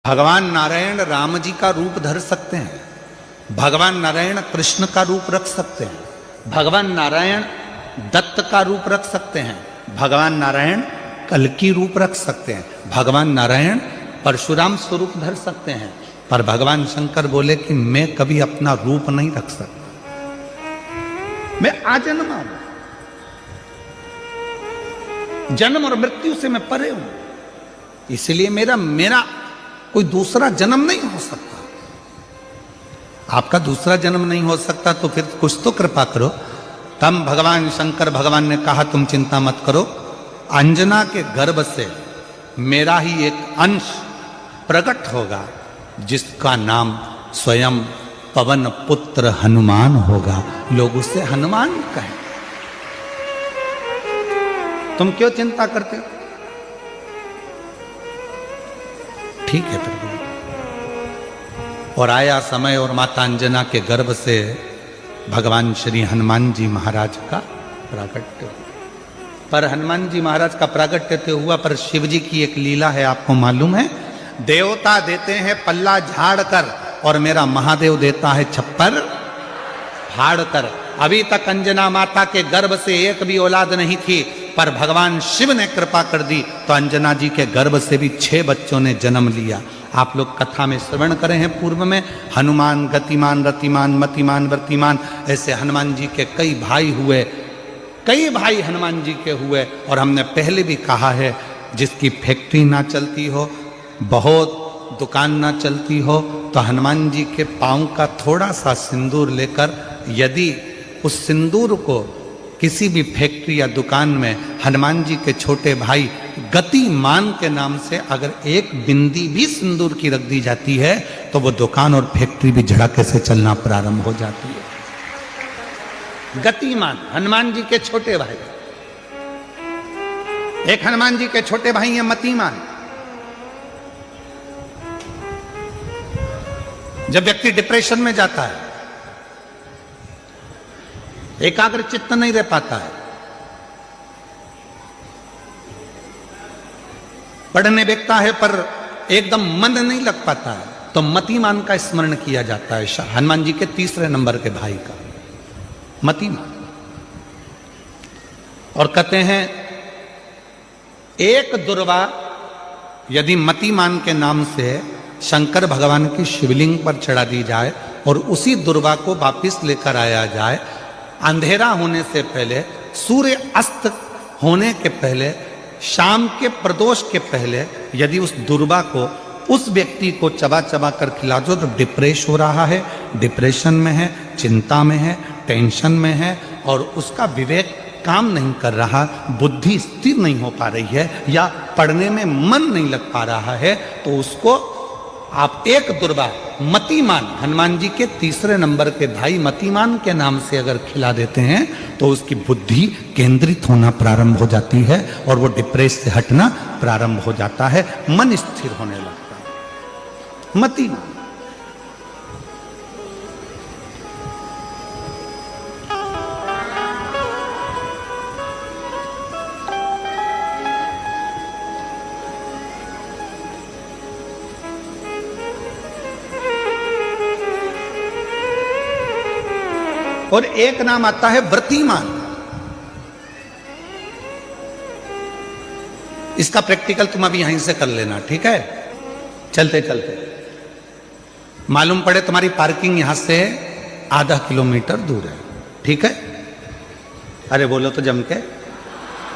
भगवान नारायण राम जी का रूप धर सकते हैं, भगवान नारायण कृष्ण का रूप रख सकते हैं, भगवान नारायण दत्त का रूप रख सकते हैं, भगवान नारायण कल्कि रूप रख सकते हैं, भगवान नारायण परशुराम स्वरूप धर सकते हैं। पर भगवान शंकर बोले कि मैं कभी अपना रूप नहीं रख सकता, मैं आजन्मा हूं, जन्म और मृत्यु से मैं परे हूं, इसलिए मेरा कोई दूसरा जन्म नहीं हो सकता। आपका दूसरा जन्म नहीं हो सकता तो फिर कुछ तो कृपा करो। तब भगवान शंकर भगवान ने कहा तुम चिंता मत करो, अंजना के गर्भ से मेरा ही एक अंश प्रकट होगा जिसका नाम स्वयं पवन पुत्र हनुमान होगा, लोग उसे हनुमान कहें। तुम क्यों चिंता करते हो? ठीक है प्रभु। और आया समय और माता अंजना के गर्भ से भगवान श्री हनुमान जी महाराज का प्राकट्य। पर हनुमान जी महाराज का प्राकट्य तो हुआ, पर शिव जी की एक लीला है, आपको मालूम है? देवता देते हैं पल्ला झाड़ कर और मेरा महादेव देता है छप्पर फाड़ कर। अभी तक अंजना माता के गर्भ से एक भी औलाद नहीं थी, पर भगवान शिव ने कृपा कर दी तो अंजना जी के गर्भ से भी 6 बच्चों ने जन्म लिया। आप लोग कथा में श्रवण करे हैं पूर्व में, हनुमान गतिमान रतिमान मतिमान वर्तिमान, ऐसे हनुमान जी के कई भाई हुए, कई भाई हनुमान जी के हुए। और हमने पहले भी कहा है, जिसकी फैक्ट्री ना चलती हो, बहुत दुकान ना चलती हो, तो हनुमान जी के पांव का थोड़ा सा सिंदूर लेकर यदि उस सिंदूर को किसी भी फैक्ट्री या दुकान में हनुमान जी के छोटे भाई गतिमान के नाम से अगर एक बिंदी भी सिंदूर की रख दी जाती है तो वो दुकान और फैक्ट्री भी झड़के से चलना प्रारंभ हो जाती है। गतिमान हनुमान जी के छोटे भाई, एक हनुमान जी के छोटे भाई हैं मतिमान। जब व्यक्ति डिप्रेशन में जाता है, एकाग्र चित्त नहीं रह पाता है, पढ़ने बैठता है पर एकदम मन नहीं लग पाता है, तो मतिमान का स्मरण किया जाता है, हनुमान जी के तीसरे नंबर के भाई का, मतिमान। और कहते हैं एक दुर्वा यदि मतिमान के नाम से शंकर भगवान की शिवलिंग पर चढ़ा दी जाए और उसी दुर्वा को वापिस लेकर आया जाए, अंधेरा होने से पहले, सूर्य अस्त होने के पहले, शाम के प्रदोष के पहले यदि उस दुर्वा को उस व्यक्ति को चबा चबा कर खिला दो तो डिप्रेस हो रहा है, डिप्रेशन में है, चिंता में है, टेंशन में है और उसका विवेक काम नहीं कर रहा, बुद्धि स्थिर नहीं हो पा रही है या पढ़ने में मन नहीं लग पा रहा है, तो उसको आप एक दुर्वा मतिमान हनुमान जी के तीसरे नंबर के भाई मतिमान के नाम से अगर खिला देते हैं तो उसकी बुद्धि केंद्रित होना प्रारंभ हो जाती है और वो डिप्रेस से हटना प्रारंभ हो जाता है, मन स्थिर होने लगता है। मतिमान और एक नाम आता है व्रतिमान। इसका प्रैक्टिकल तुम अभी यहीं से कर लेना, ठीक है? चलते चलते मालूम पड़े तुम्हारी पार्किंग यहां से आधा किलोमीटर दूर है, ठीक है? अरे बोलो तो जम के,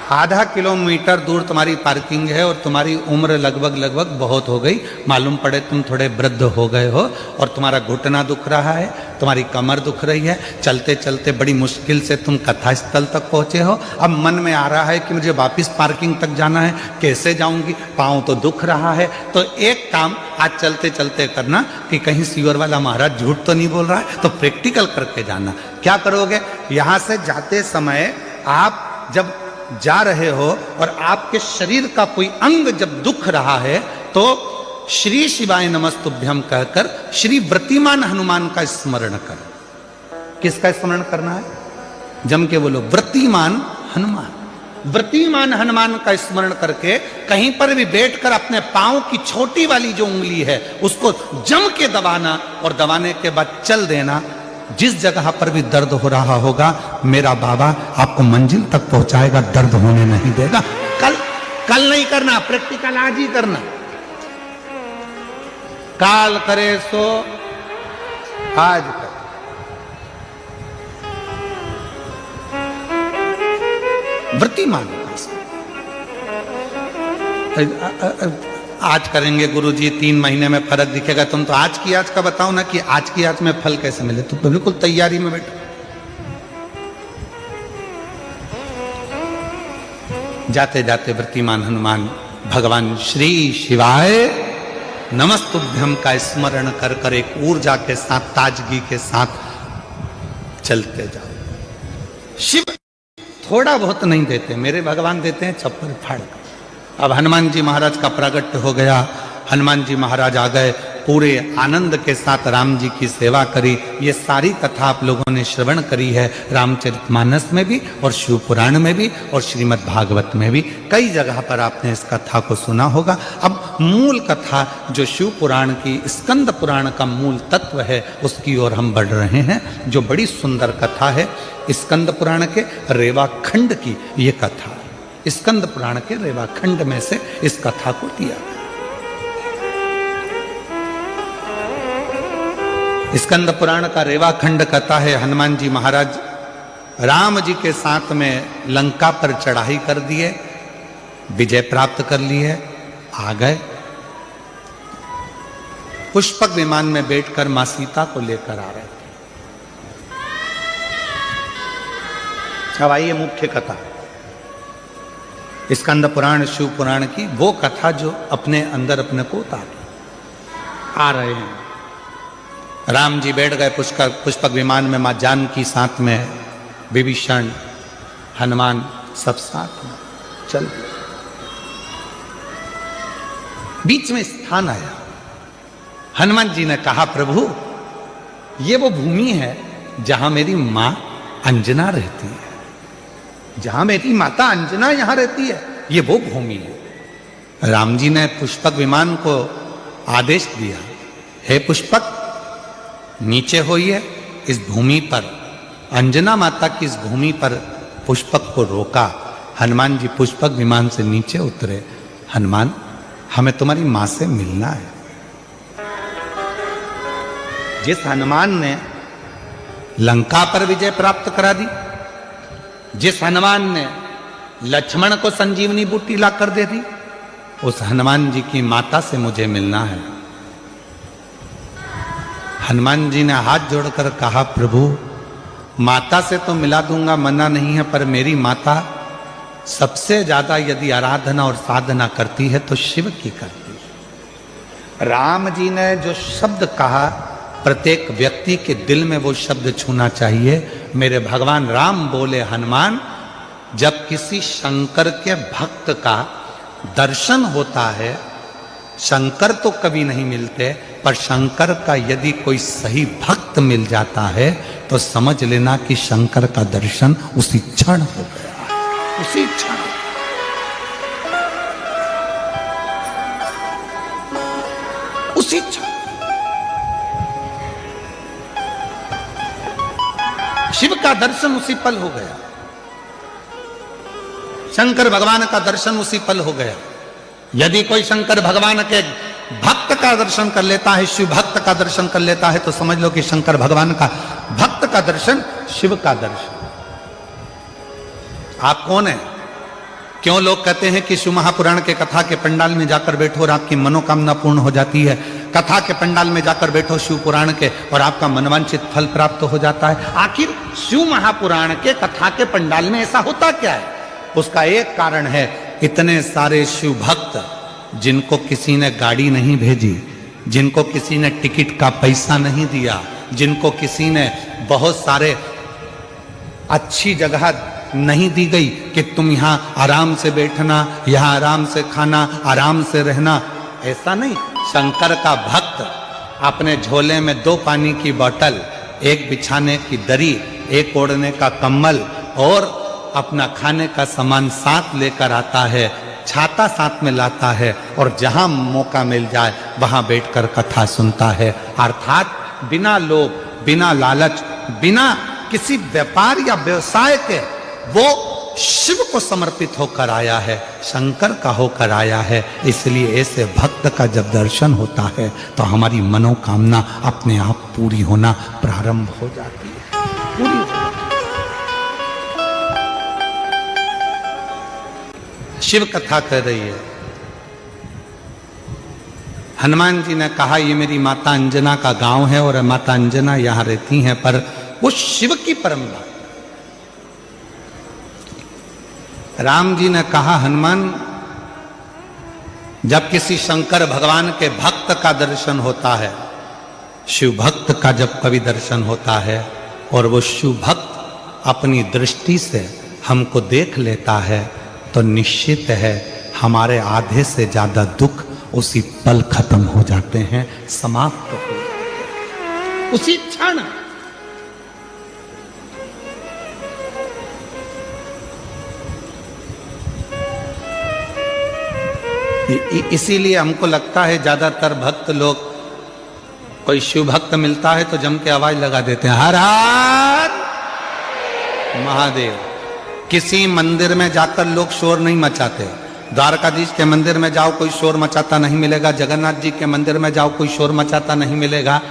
आधा किलोमीटर दूर तुम्हारी पार्किंग है और तुम्हारी उम्र लगभग बहुत हो गई, मालूम पड़े तुम थोड़े वृद्ध हो गए हो और तुम्हारा घुटना दुख रहा है, तुम्हारी कमर दुख रही है, चलते चलते बड़ी मुश्किल से तुम कथा स्थल तक पहुंचे हो। अब मन में आ रहा है कि मुझे वापस पार्किंग तक जाना है, कैसे जाऊंगी, पाँव तो दुख रहा है। तो एक काम आज चलते चलते करना कि कहीं सीवर वाला महाराज झूठ तो नहीं बोल रहा है, तो प्रैक्टिकल करके जाना। क्या करोगे? यहां से जाते समय आप जब जा रहे हो और आपके शरीर का कोई अंग जब दुख रहा है तो श्री शिवाय नमस्तुभ्यम कहकर श्री व्रतिमान हनुमान का स्मरण कर। किसका स्मरण करना है? जम के बोलो, व्रतिमान हनुमान। व्रतिमान हनुमान का स्मरण करके कहीं पर भी बैठकर अपने पांव की छोटी वाली जो उंगली है उसको जम के दबाना और दबाने के बाद चल देना। जिस जगह पर भी दर्द हो रहा होगा मेरा बाबा आपको मंजिल तक पहुंचाएगा, दर्द होने नहीं देगा। कल नहीं करना, प्रैक्टिकल आज ही करना। काल करे सो आज कर। व्रतिमान आज करेंगे गुरुजी, 3 महीने में फर्क दिखेगा। तुम तो आज की आज का बताओ ना कि आज की आज में फल कैसे मिले। तुम तो बिल्कुल तैयारी में बैठो। जाते जाते व्रतिमान हनुमान भगवान श्री शिवाय नमस्तुभ्यम का स्मरण कर कर एक ऊर्जा के साथ, ताजगी के साथ चलते जाओ। शिव थोड़ा बहुत नहीं देते, मेरे भगवान देते हैं चप्पल फाड़ कर। अब हनुमान जी महाराज का प्रागट्य हो गया। हनुमान जी महाराज आ गए, पूरे आनंद के साथ राम जी की सेवा करी। ये सारी कथा आप लोगों ने श्रवण करी है, रामचरितमानस में भी और शिव पुराण में भी और श्रीमद् भागवत में भी। कई जगह पर आपने इस कथा को सुना होगा। अब मूल कथा जो शिव पुराण की, स्कंद पुराण का मूल तत्व है, उसकी ओर हम बढ़ रहे हैं। जो बड़ी सुंदर कथा है स्कंद पुराण के रेवा खंड की, ये कथा स्कंद पुराण के रेवा खंड में से इस कथा को लिया। स्कंद पुराण का रेवा खंड कथा है। हनुमान जी महाराज राम जी के साथ में लंका पर चढ़ाई कर दिए, विजय प्राप्त कर लिए, आ गए। पुष्पक विमान में बैठकर मां सीता को लेकर आ रहे थे। अब आइए मुख्य कथा, स्कंद पुराण शिव पुराण की वो कथा जो अपने अंदर अपने को उतार आ रहे हैं। राम जी बैठ गए पुष्पक विमान में, मां जानकी साथ में, विभीषण, हनुमान सब साथ में चल गए। बीच में स्थान आया। हनुमान जी ने कहा, प्रभु ये वो भूमि है जहां मेरी मां अंजना रहती है, जहां मेरी माता अंजना यहां रहती है, ये वो भूमि है। राम जी ने पुष्पक विमान को आदेश दिया, हे पुष्पक नीचे होइए। इस भूमि पर, अंजना माता की इस भूमि पर पुष्पक को रोका। हनुमान जी पुष्पक विमान से नीचे उतरे। हनुमान, हमें तुम्हारी मां से मिलना है। जिस हनुमान ने लंका पर विजय प्राप्त करा दी, जिस हनुमान ने लक्ष्मण को संजीवनी बूटी लाकर दे दी, उस हनुमान जी की माता से मुझे मिलना है। हनुमान जी ने हाथ जोड़कर कहा, प्रभु माता से तो मिला दूंगा, मना नहीं है, पर मेरी माता सबसे ज्यादा यदि आराधना और साधना करती है तो शिव की करती है। राम जी ने जो शब्द कहा, प्रत्येक व्यक्ति के दिल में वो शब्द छूना चाहिए। मेरे भगवान राम बोले, हनुमान जब किसी शंकर के भक्त का दर्शन होता है, शंकर तो कभी नहीं मिलते, पर शंकर का यदि कोई सही भक्त मिल जाता है तो समझ लेना कि शंकर का दर्शन उसी क्षण हो गया, उसी क्षण। उसी क्षण शिव का दर्शन उसी पल हो गया, शंकर भगवान का दर्शन उसी पल हो गया। यदि कोई शंकर भगवान के भक्त का दर्शन कर लेता है, शिव भक्त का दर्शन कर लेता है, तो समझ लो कि शंकर भगवान का भक्त का दर्शन, शिव का दर्शन। आप कौन है? क्यों लोग कहते हैं कि शिव महापुराण के कथा के पंडाल में जाकर बैठो और आपकी मनोकामना पूर्ण हो जाती है, कथा के पंडाल में जाकर बैठो शिव पुराण के और आपका मनवांछित फल प्राप्त हो जाता है। आखिर शिव महापुराण के कथा के पंडाल में ऐसा होता क्या है? उसका एक कारण है, इतने सारे शिव भक्त जिनको किसी ने गाड़ी नहीं भेजी, जिनको किसी ने टिकट का पैसा नहीं दिया, जिनको किसी ने बहुत सारे अच्छी जगह नहीं दी गई कि तुम यहां आराम से बैठना, यहां आराम से खाना, आराम से रहना, ऐसा नहीं। शंकर का भक्त अपने झोले में 2 पानी की बोतल, एक बिछाने की दरी, एक ओढ़ने का कंबल और अपना खाने का सामान साथ लेकर आता है, छाता साथ में लाता है और जहां मौका मिल जाए वहां बैठकर कथा सुनता है। अर्थात बिना लोभ, बिना लालच, बिना किसी व्यापार या व्यवसाय के वो शिव को समर्पित होकर आया है, शंकर का होकर आया है। इसलिए ऐसे भक्त का जब दर्शन होता है तो हमारी मनोकामना अपने आप पूरी होना प्रारंभ हो जाती है, पूरी हो जाती है। शिव कथा कर रही है। हनुमान जी ने कहा ये मेरी माता अंजना का गांव है और माता अंजना यहां रहती हैं, पर वो शिव की परंपरा। राम जी ने कहा हनुमान, जब किसी शंकर भगवान के भक्त का दर्शन होता है, शिव भक्त का जब कभी दर्शन होता है और वो शिव भक्त अपनी दृष्टि से हमको देख लेता है तो निश्चित है हमारे आधे से ज्यादा दुख उसी पल खत्म हो जाते हैं, समाप्त हो जाते हैं उसी क्षण। इसीलिए हमको लगता है ज्यादातर भक्त लोग, कोई शिव भक्त मिलता है तो जम के आवाज लगा देते हैं हर हर महादेव। किसी मंदिर में जाकर लोग शोर नहीं मचाते। द्वारकाधीश के मंदिर में जाओ कोई शोर मचाता नहीं मिलेगा, जगन्नाथ जी के मंदिर में जाओ कोई शोर मचाता नहीं मिलेगा।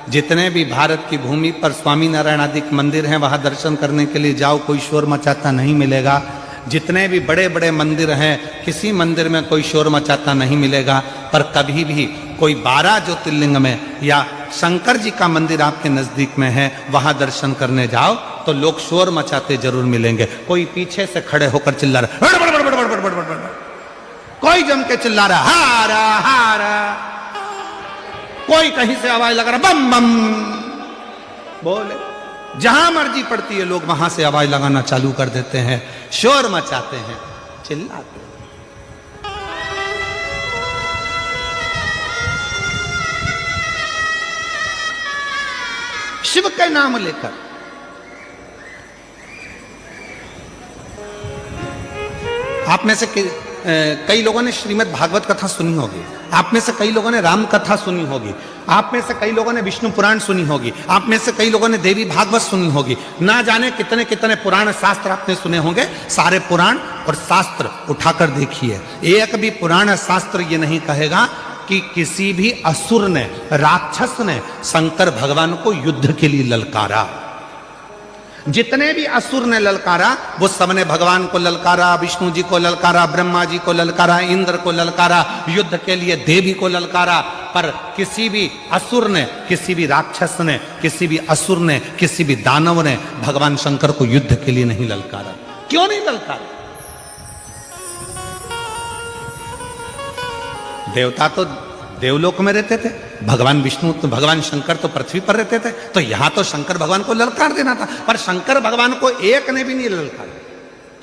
जितने भी भारत की भूमि पर स्वामी नारायण आदि मंदिर हैं वहां दर्शन करने के लिए जाओ कोई शोर मचाता नहीं मिलेगा। जितने भी बड़े बड़े मंदिर हैं किसी मंदिर में कोई शोर मचाता नहीं मिलेगा। पर कभी भी कोई 12 ज्योतिर्लिंग में या शंकर जी का मंदिर आपके नजदीक में है वहां दर्शन करने जाओ तो लोग शोर मचाते जरूर मिलेंगे। कोई पीछे से खड़े होकर चिल्ला रहा, कोई जम के चिल्ला रहा हारा हारा, कोई कहीं से आवाज लगा रहा बम बम बोले। जहां मर्जी पड़ती है लोग वहां से आवाज लगाना चालू कर देते हैं, शोर मचाते हैं, चिल्लाते हैं। शिव का नाम लेकर आप में से कई लोगों ने श्रीमद् भागवत कथा सुनी होगी, आप में से कई लोगों ने राम कथा सुनी होगी, आप में से कई लोगों ने विष्णु पुराण सुनी होगी, आप में से कई लोगों ने देवी भागवत सुनी होगी। ना जाने कितने कितने पुराण शास्त्र आपने सुने होंगे। सारे पुराण और शास्त्र उठाकर देखिए, एक भी पुराण शास्त्र ये नहीं कहेगा कि किसी भी असुर ने, राक्षस ने शंकर भगवान को युद्ध के लिए ललकारा। जितने भी असुर ने ललकारा वो सबने भगवान को ललकारा, विष्णु जी को ललकारा, ब्रह्मा जी को ललकारा, इंद्र को ललकारा, युद्ध के लिए देवी को ललकारा। पर किसी भी असुर ने, किसी भी राक्षस ने, किसी भी असुर ने, किसी भी दानव ने भगवान शंकर को युद्ध के लिए नहीं ललकारा। क्यों नहीं ललकारा? देवता तो देवलोक में रहते थे, भगवान विष्णु तो भगवान शंकर तो पृथ्वी पर रहते थे, तो यहां तो शंकर भगवान को ललकार देना था। पर शंकर भगवान को एक ने भी नहीं ललकार।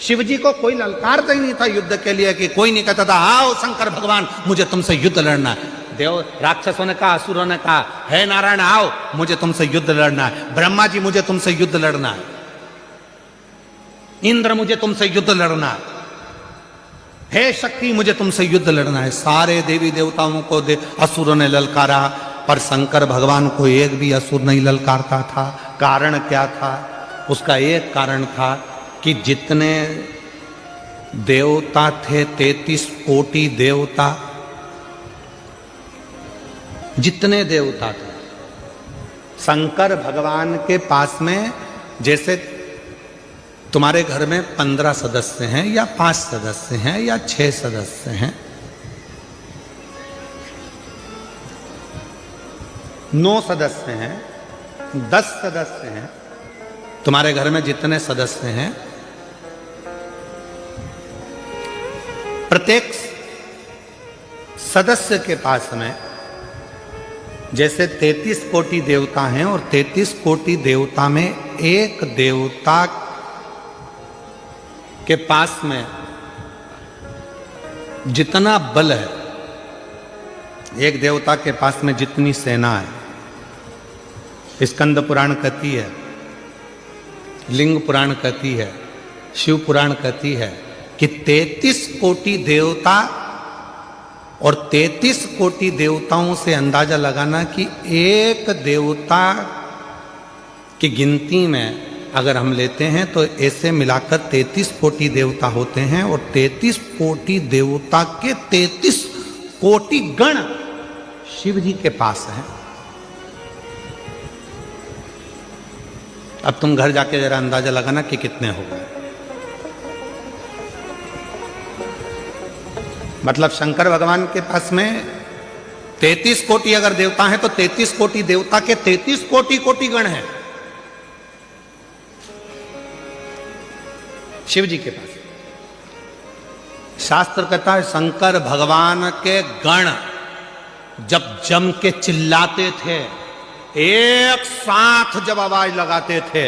शिव जी को कोई ललकारता ही नहीं था युद्ध के लिए, कि कोई नहीं कहता था आओ शंकर भगवान मुझे तुमसे युद्ध लड़ना है। देव राक्षसों ने कहा, असुरों ने कहा हे नारायण आओ मुझे तुमसे युद्ध लड़ना है, ब्रह्मा जी मुझे तुमसे युद्ध लड़ना है, इंद्र मुझे तुमसे युद्ध लड़ना है, हे शक्ति मुझे तुमसे युद्ध लड़ना है। सारे देवी देवताओं को असुरों ने ललकारा, पर शंकर भगवान को एक भी असुर नहीं ललकारता था। कारण क्या था? उसका एक कारण था कि जितने देवता थे, 33 कोटि देवता, जितने देवता थे, शंकर भगवान के पास में जैसे तुम्हारे घर में 15 सदस्य हैं या 5 सदस्य हैं या 6 सदस्य हैं, 9 सदस्य हैं, 10 सदस्य हैं, तुम्हारे घर में जितने सदस्य हैं, प्रत्येक सदस्य के पास में जैसे 33 कोटि देवता हैं और 33 कोटि देवता में एक देवता के पास में जितना बल है, एक देवता के पास में जितनी सेना है, स्कंद पुराण कहती है, लिंग पुराण कहती है, शिव पुराण कहती है कि 33 कोटि देवता और 33 कोटि देवताओं से अंदाजा लगाना कि एक देवता की गिनती में अगर हम लेते हैं तो ऐसे मिलाकर 33 कोटि देवता होते हैं और 33 कोटि देवता के 33 कोटि गण शिव जी के पास हैं। अब तुम घर जाके जरा अंदाजा लगाना कि कितने हो गए। मतलब शंकर भगवान के पास में 33 कोटि अगर देवता हैं तो 33 कोटि देवता के 33 कोटि कोटि गण हैं शिव जी के पास। शास्त्र कहता है शंकर भगवान के गण जब जम के चिल्लाते थे, एक साथ जब आवाज लगाते थे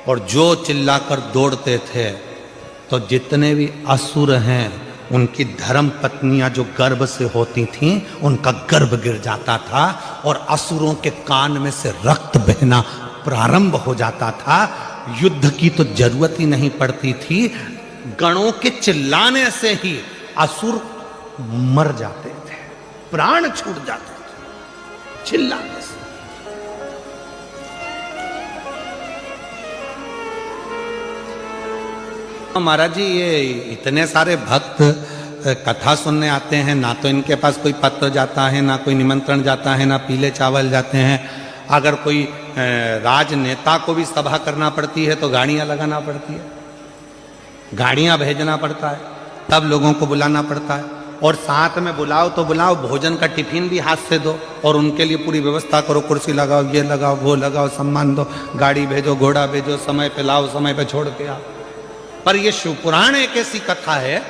और जो चिल्लाकर दौड़ते थे, तो जितने भी असुर हैं उनकी धर्म पत्नियां जो गर्भ से होती थीं उनका गर्भ गिर जाता था और असुरों के कान में से रक्त बहना प्रारंभ हो जाता था। युद्ध की तो जरूरत ही नहीं पड़ती थी, गणों के चिल्लाने से ही असुर मर जाते थे, प्राण छूट जाते थे चिल्लाने से। महाराज जी ये इतने सारे भक्त कथा सुनने आते हैं, ना तो इनके पास कोई पत्र जाता है, ना कोई निमंत्रण जाता है, ना पीले चावल जाते हैं। अगर कोई राजनेता को भी सभा करना पड़ती है तो गाड़ियां लगाना पड़ती है, गाड़ियां भेजना पड़ता है, तब लोगों को बुलाना पड़ता है। और साथ में बुलाओ तो बुलाओ, भोजन का टिफिन भी हाथ से दो और उनके लिए पूरी व्यवस्था करो, कुर्सी लगाओ, ये लगाओ, वो लगाओ, सम्मान दो, गाड़ी भेजो, घोड़ा भेजो, समय पे लाओ, समय पे छोड़ के आओ। पर ये शिवपुराण एक ऐसी कथा है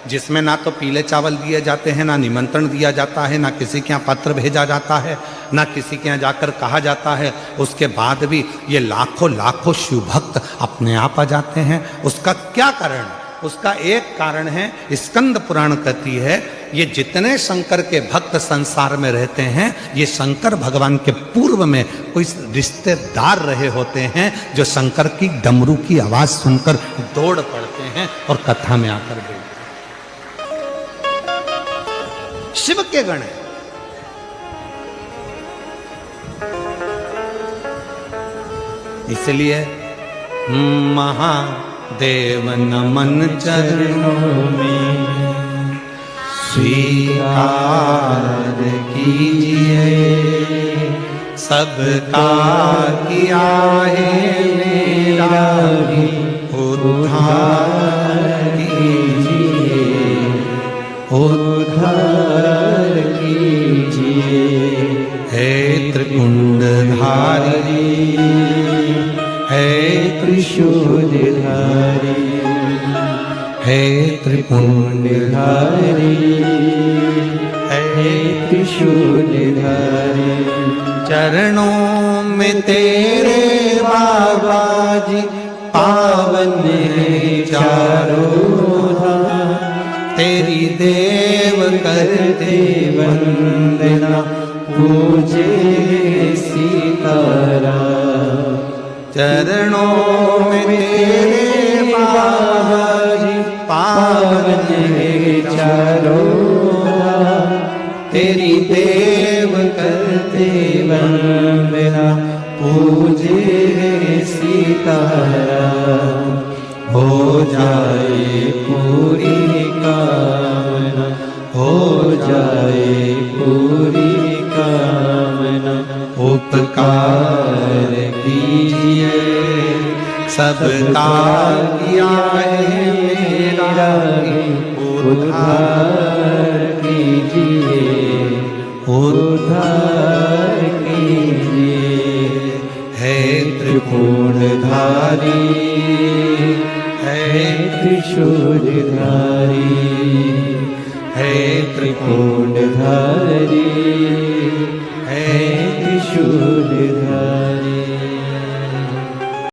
जिसमें ना तो पीले चावल दिए जाते हैं, ना निमंत्रण दिया जाता है, ना किसी के यहाँ पत्र भेजा जाता है, ना किसी के यहाँ जाकर कहा जाता है। उसके बाद भी ये लाखों लाखों शिव भक्त अपने आप आ जाते हैं। उसका क्या कारण? उसका एक कारण है, स्कंद पुराण कहती है, ये जितने शंकर के भक्त संसार में रहते हैं, ये शंकर भगवान के पूर्व में कोई रिश्तेदार रहे होते हैं जो शंकर की डमरू की आवाज सुनकर दौड़ पड़ते हैं और कथा में आकर बैठते हैं। शिव के गण हैं। इसलिए महादेव नमन चरणों में स्वीकार कीजिए, सबका किया है मेरा भी उद्धार कीजिए, उद्धार कीजिए। हे त्रिकुंडधारी, हे त्रिशूलधारी, हे त्रिपुंडधारी, हे त्रिशूलधारी। चरणों में तेरे बाबा जी पावन है चारों धाम, तेरी देव करते वंदना पूजे सीताराम। चरणों में तेरे बाबा जी पावन है चारों धाम, तेरी देव करते वंदना पूजे सीताराम। हो जाए पूरी कामना, हो जाए पूरी कामना, उपकार कीजिए, सबका किया है मेरा उद्धार कीजिए, उद्धार कीजिए। हे त्रिपुंडधारी, हे त्रिशूलधारी, हे त्रिपुंडधारी, हे त्रिशूल